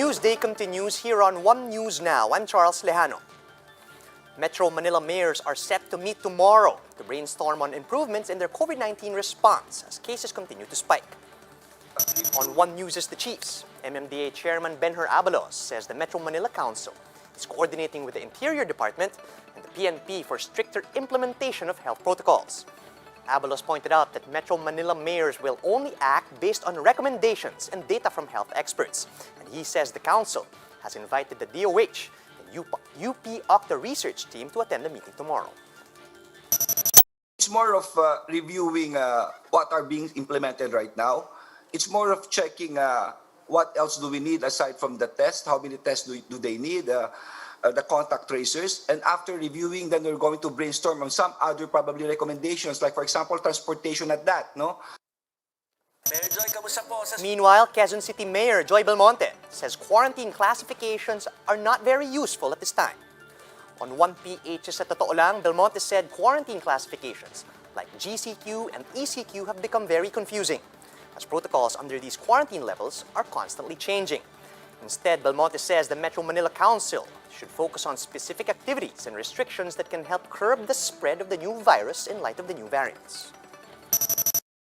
News Day continues here on One News Now. I'm Charles Lejano. Metro Manila mayors are set to meet tomorrow to brainstorm on improvements in their COVID-19 response as cases continue to spike. On One News is the Chiefs. MMDA Chairman Benhur Abalos says the Metro Manila Council is coordinating with the Interior Department and the PNP for stricter implementation of health protocols. Abalos pointed out that Metro Manila mayors will only act based on recommendations and data from health experts. And he says the council has invited the DOH and UP Octa research team to attend the meeting tomorrow. It's more of reviewing what are being implemented right now. It's more of checking what else do we need aside from the test, how many tests do they need, the contact tracers, and after reviewing, then we're going to brainstorm on some other probably recommendations, like for example, transportation at that, no? Meanwhile, Quezon City Mayor Joy Belmonte says quarantine classifications are not very useful at this time. On 1PH sa Totoo Lang, Belmonte said quarantine classifications like GCQ and ECQ have become very confusing, as protocols under these quarantine levels are constantly changing. Instead, Belmonte says the Metro Manila Council should focus on specific activities and restrictions that can help curb the spread of the new virus in light of the new variants.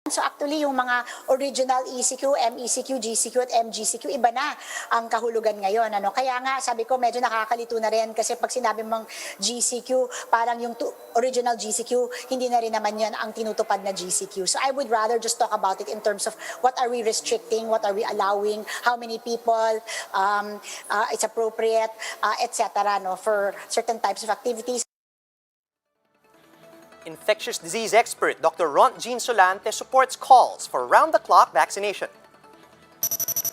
So actually, yung mga original ECQ, MECQ, GCQ at MGCQ, iba na ang kahulugan ngayon. Kaya nga, sabi ko, medyo nakakalito na rin kasi pag sinabi mong GCQ, parang yung original GCQ, hindi na rin naman yan ang tinutupad na GCQ. So I would rather just talk about it in terms of what are we restricting, what are we allowing, how many people, it's appropriate, etc. For certain types of activities. Infectious disease expert Dr. Ront Jean Solante supports calls for round-the-clock vaccination.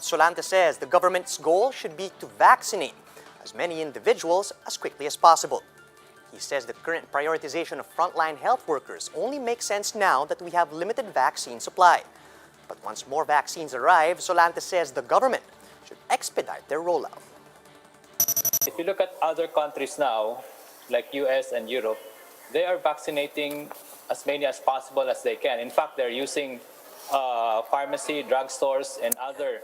Solante says the government's goal should be to vaccinate as many individuals as quickly as possible. He says the current prioritization of frontline health workers only makes sense now that we have limited vaccine supply. But once more vaccines arrive, Solante says the government should expedite their rollout. If you look at other countries now, like US and Europe, they are vaccinating as many as possible as they can. In fact, they're using pharmacy, drugstores, and other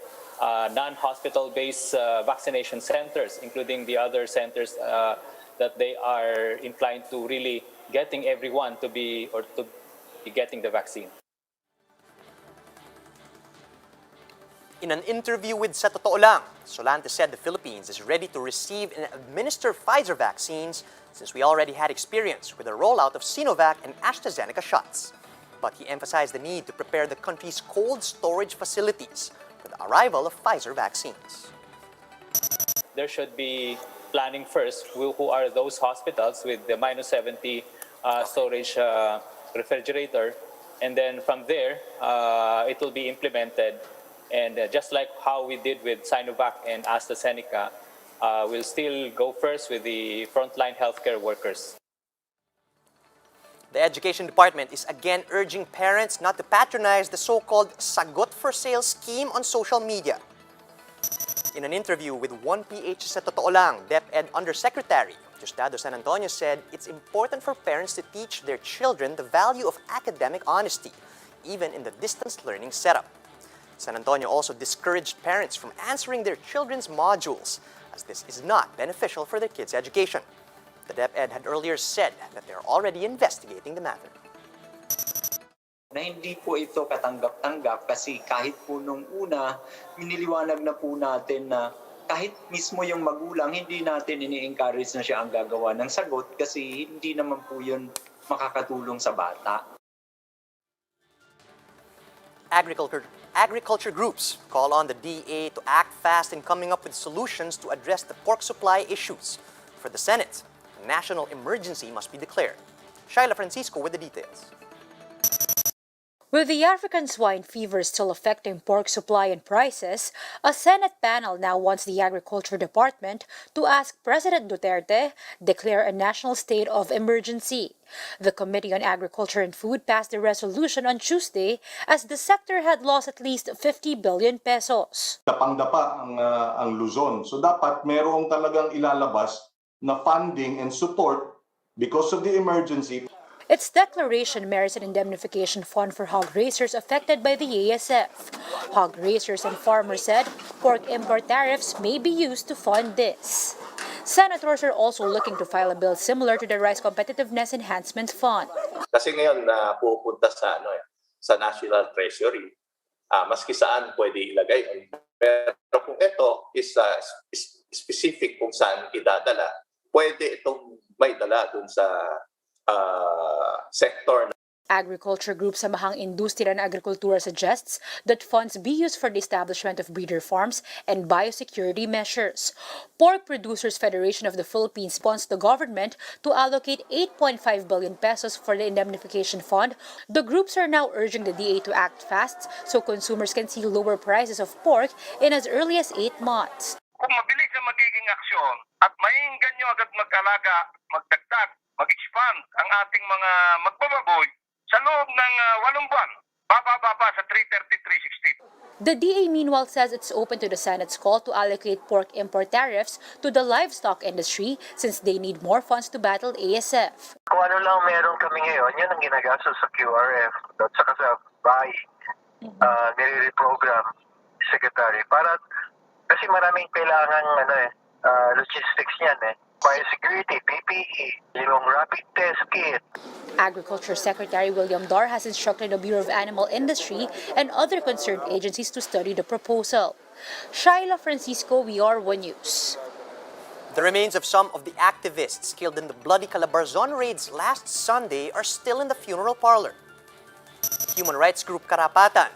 non-hospital-based vaccination centers, including the other centers that they are inclined to really getting everyone to be getting the vaccine. In an interview with Sa Totoo Lang, Solante said the Philippines is ready to receive and administer Pfizer vaccines since we already had experience with the rollout of Sinovac and AstraZeneca shots. But he emphasized the need to prepare the country's cold storage facilities for the arrival of Pfizer vaccines. There should be planning first who are those hospitals with the minus 70 storage refrigerator, and then from there it will be implemented. And just like how we did with Sinovac and AstraZeneca, we'll still go first with the frontline healthcare workers. The Education Department is again urging parents not to patronize the so-called Sagot for Sale scheme on social media. In an interview with 1PH sa Totoo Lang, DepEd Undersecretary Justado San Antonio said it's important for parents to teach their children the value of academic honesty, even in the distance learning setup. San Antonio also discouraged parents from answering their children's modules, as this is not beneficial for their kids' education. The DepEd had earlier said that they're already investigating the matter. Na hindi po ito katanggap-tanggap kasi kahit po nung una, miniliwanag na po natin na kahit mismo yung magulang, hindi natin ini-encourage na siya ang gagawa ng sagot kasi hindi naman po yun makakatulong sa bata. Agriculture groups call on the DA to act fast in coming up with solutions to address the pork supply issues. For the Senate, a national emergency must be declared. Shaila Francisco with the details. With the African swine fever still affecting pork supply and prices, a Senate panel now wants the Agriculture Department to ask President Duterte declare a national state of emergency. The Committee on Agriculture and Food passed the resolution on Tuesday as the sector had lost at least 50 billion pesos. Dapang-dapa ang Luzon. So dapat merong talagang ilalabas na funding and support because of the emergency. Its declaration merits an indemnification fund for hog raisers affected by the ASF. Hog raisers and farmers said pork import tariffs may be used to fund this. Senators are also looking to file a bill similar to the Rice Competitiveness Enhancement Fund. Kasi ngayon na pupunta sa sa National Treasury, maski saan pwede ilagay. Pero kung ito is specific kung saan idadala, pwede itong may dala dun sa sector. Agriculture group Samahang Industriya ng Agrikultura suggests that funds be used for the establishment of breeder farms and biosecurity measures. Pork Producers Federation of the Philippines wants the government to allocate 8.5 billion pesos for the indemnification fund. The groups are now urging the DA to act fast so consumers can see lower prices of pork in as early as 8 months. Kung mabilis ang magiging aksyon at mainggan nyo agad mag-alaga, magdagdag, mag-expand ang ating mga magbababoy, sa loob ng 8 buwan, bababa pa sa 330, 360. The DA meanwhile says it's open to the Senate's call to allocate pork import tariffs to the livestock industry since they need more funds to battle ASF. Kung ano lang meron kami ngayon, yun ang ginagastos sa QRF at saka sa buying, nire-reprogram secretary. Para, kasi maraming kailangan logistics niyan biosecurity, PPE, yung rapid test kit. Agriculture Secretary William Dar has instructed the Bureau of Animal Industry and other concerned agencies to study the proposal. Shaila Francisco, VR1 News. The remains of some of the activists killed in the bloody Calabarzon raids last Sunday are still in the funeral parlor. Human rights group Karapatan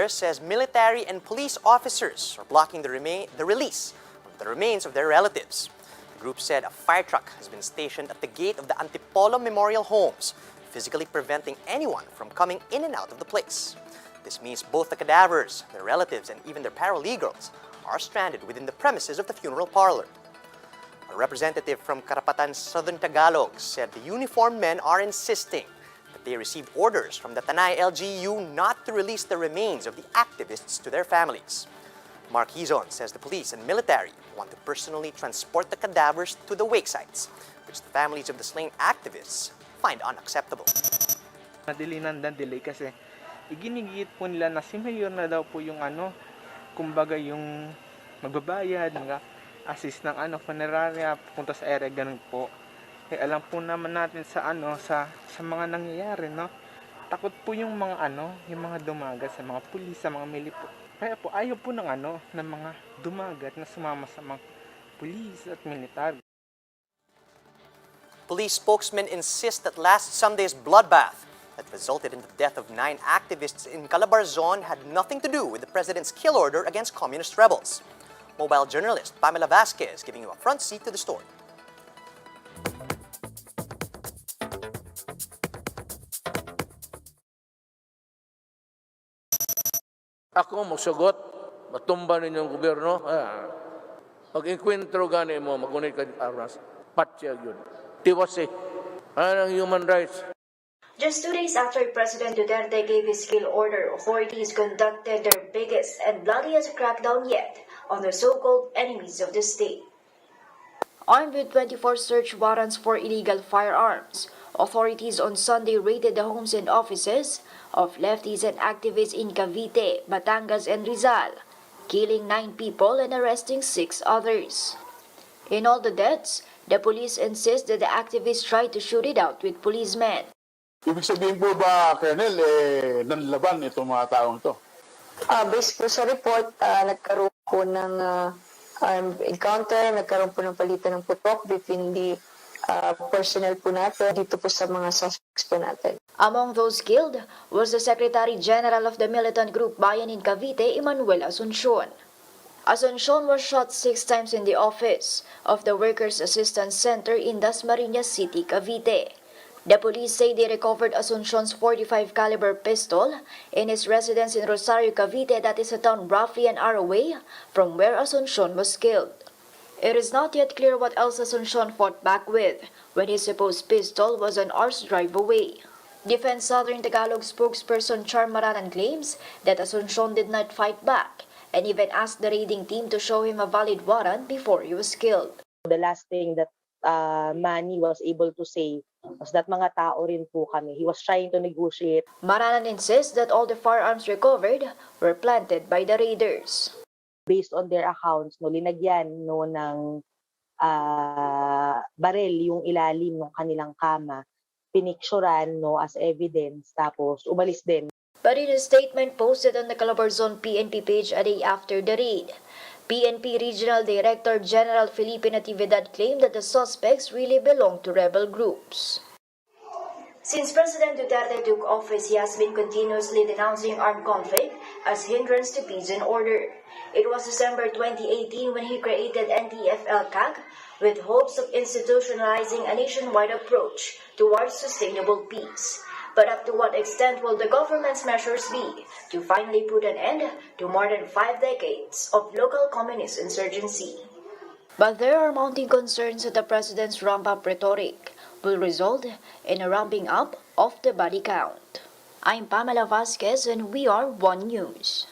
says military and police officers are blocking the release of the remains of their relatives. The group said a fire truck has been stationed at the gate of the Antipolo Memorial Homes, physically preventing anyone from coming in and out of the place. This means both the cadavers, their relatives, and even their paralegals are stranded within the premises of the funeral parlor. A representative from Karapatan Southern Tagalog said the uniformed men are insisting that they received orders from the Tanay LGU not to release the remains of the activists to their families. Mark Hizon says the police and military want to personally transport the cadavers to the wake sites, which the families of the slain activists find unacceptable. Nadili ng delay kasi iginigit po nila na si Mayor na daw po yung kumbaga yung magbabayad, mag-assist ng funeraria, pupunta sa area, ganun po. Eh alam po naman natin sa sa mga nangyayari, no? Takot po yung mga yung mga dumagat sa mga pulis, sa mga milipo. Kaya po ayaw po ng ng mga dumagat na sumama sa mga pulis at militar. Police spokesmen insist that last Sunday's bloodbath that resulted in the death of 9 activists in Calabarzon had nothing to do with the president's kill order against communist rebels. Mobile journalist Pamela Vasquez giving you a front seat to the story. Ako magsugot, matumba ninyong gobyerno. Pag-inkwentro gani mo, magunit ka armas. Patsya yun. Tiwasi. Anong human rights? Just 2 days after President Duterte gave his kill order, authorities conducted their biggest and bloodiest crackdown yet on the so-called enemies of the state. Armed with 24 search warrants for illegal firearms, authorities on Sunday raided the homes and offices of lefties and activists in Cavite, Batangas, and Rizal, killing 9 people and arresting 6 others. In all the deaths, the police insist that the activists tried to shoot it out with policemen. Ibig sabihin po ba, Colonel, nanlaban itong mga taong to? Based po sa report, nagkaroon po ng armed encounter, nagkaroon po ng palitan ng putok between the personnel po natin dito po sa mga suspects po natin. Among those killed was the Secretary General of the militant group Bayan in Cavite, Emmanuel Asuncion. Asuncion was shot 6 times in the office of the Workers' Assistance Center in Dasmariñas City, Cavite. The police say they recovered Asuncion 45 caliber pistol in his residence in Rosario, Cavite, that is a town roughly an hour away from where Asuncion was killed. It is not yet clear what else Asuncion fought back with when his supposed pistol was an hour's drive away. Defense Southern Tagalog spokesperson Char Maranan claims that Asuncion did not fight back and even asked the raiding team to show him a valid warrant before he was killed. The last thing that Manny was able to say was that mga tao rin po kami. He was trying to negotiate. Maranan insists that all the firearms recovered were planted by the raiders. Based on their accounts, no, linagyan no, ng barel yung ilalim ng kanilang kama, pinicturan no, as evidence, tapos umalis din. But in a statement posted on the Calabarzon PNP page a day after the raid, PNP Regional Director General Felipe Natividad claimed that the suspects really belong to rebel groups. Since President Duterte took office, he has been continuously denouncing armed conflict as hindrance to peace and order. It was December 2018 when he created NTF-LCAC with hopes of institutionalizing a nationwide approach towards sustainable peace. But up to what extent will the government's measures be to finally put an end to more than 5 decades of local communist insurgency? But there are mounting concerns that the president's ramp-up rhetoric will result in a ramping up of the body count. I'm Pamela Vasquez and we are One News.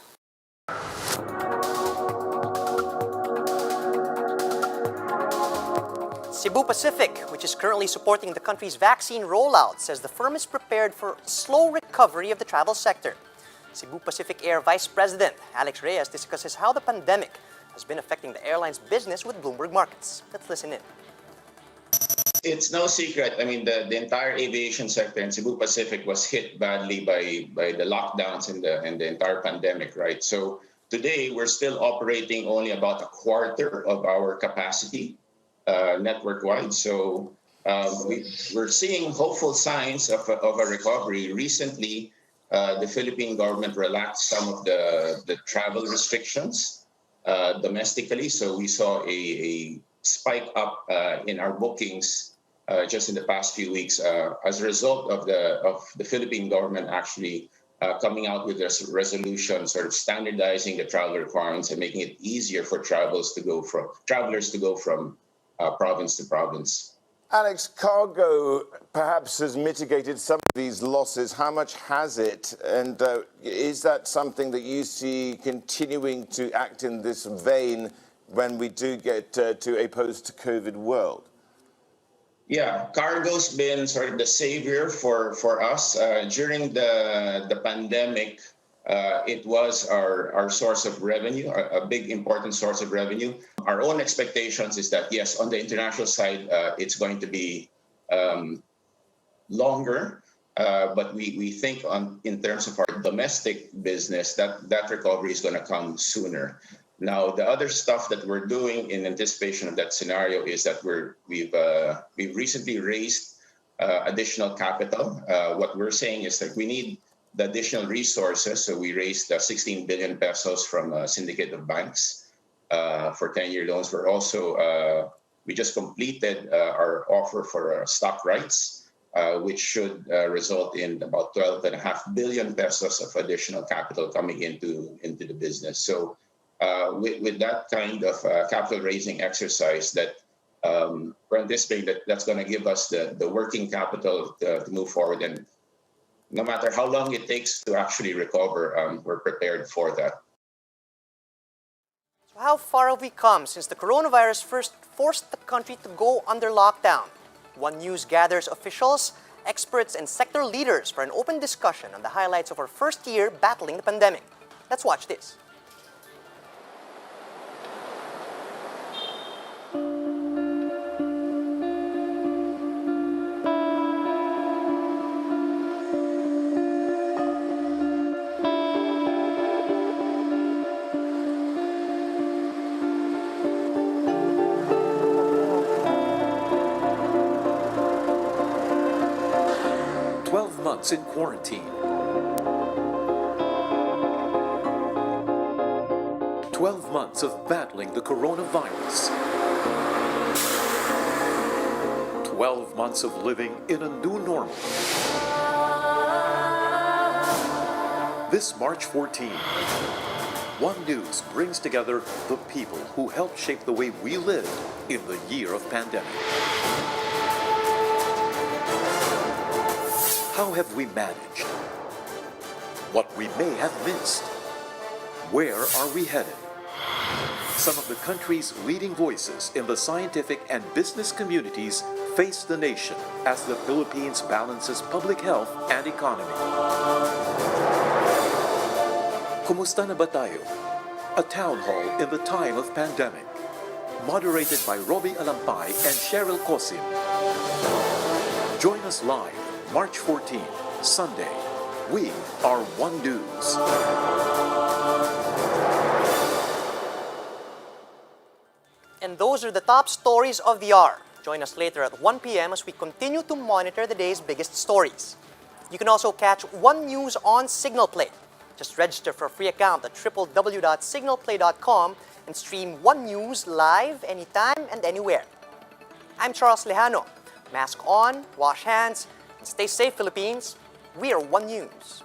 Cebu Pacific, which is currently supporting the country's vaccine rollout, says the firm is prepared for slow recovery of the travel sector. Cebu Pacific Air Vice President Alex Reyes discusses how the pandemic has been affecting the airline's business with Bloomberg Markets. Let's listen in. It's no secret. I mean, the entire aviation sector in Cebu Pacific was hit badly by the lockdowns and the entire pandemic, right? So today, we're still operating only about a quarter of our capacity network-wide. So we're seeing hopeful signs of a recovery. Recently, the Philippine government relaxed some of the travel restrictions domestically. So we saw a spike up in our bookings just in the past few weeks as a result of the Philippine government actually coming out with this resolution, sort of standardizing the travel requirements and making it easier for travelers to go from province to province. Alex, cargo perhaps has mitigated some of these losses. How much has it? And is that something that you see continuing to act in this vein when we do get to a post-COVID world? Yeah, cargo's been sort of the savior for us. During the pandemic, it was our source of revenue, a big important source of revenue. Our own expectations is that, yes, on the international side, it's going to be longer, but we think in terms of our domestic business, that recovery is going to come sooner. Now, the other stuff that we're doing in anticipation of that scenario is that we've recently raised additional capital. What we're saying is that we need the additional resources. So we raised 16 billion pesos from a syndicate of banks for 10-year loans. We just completed our offer for stock rights, which should result in about 12.5 billion pesos of additional capital coming into the business. So with that kind of capital raising exercise, that we're anticipating that's going to give us the working capital to move forward. And no matter how long it takes to actually recover, we're prepared for that. So how far have we come since the coronavirus first forced the country to go under lockdown? One News gathers officials, experts, and sector leaders for an open discussion on the highlights of our first year battling the pandemic. Let's watch this. In quarantine. 12 months of battling the coronavirus. 12 months of living in a new normal. This March 14, One News brings together the people who helped shape the way we live in the year of pandemic. How have we managed? What we may have missed? Where are we headed? Some of the country's leading voices in the scientific and business communities face the nation as the Philippines balances public health and economy. Kumusta na ba tayo? A town hall in the time of pandemic. Moderated by Robbie Alampay and Cheryl Cosim. Join us live March 14, Sunday. We are One News. And those are the top stories of the hour. Join us later at 1 p.m. as we continue to monitor the day's biggest stories. You can also catch One News on Signal Play. Just register for a free account at www.signalplay.com and stream One News live anytime and anywhere. I'm Charles Lejano. Mask on, wash hands, and stay safe, Philippines. We are One News.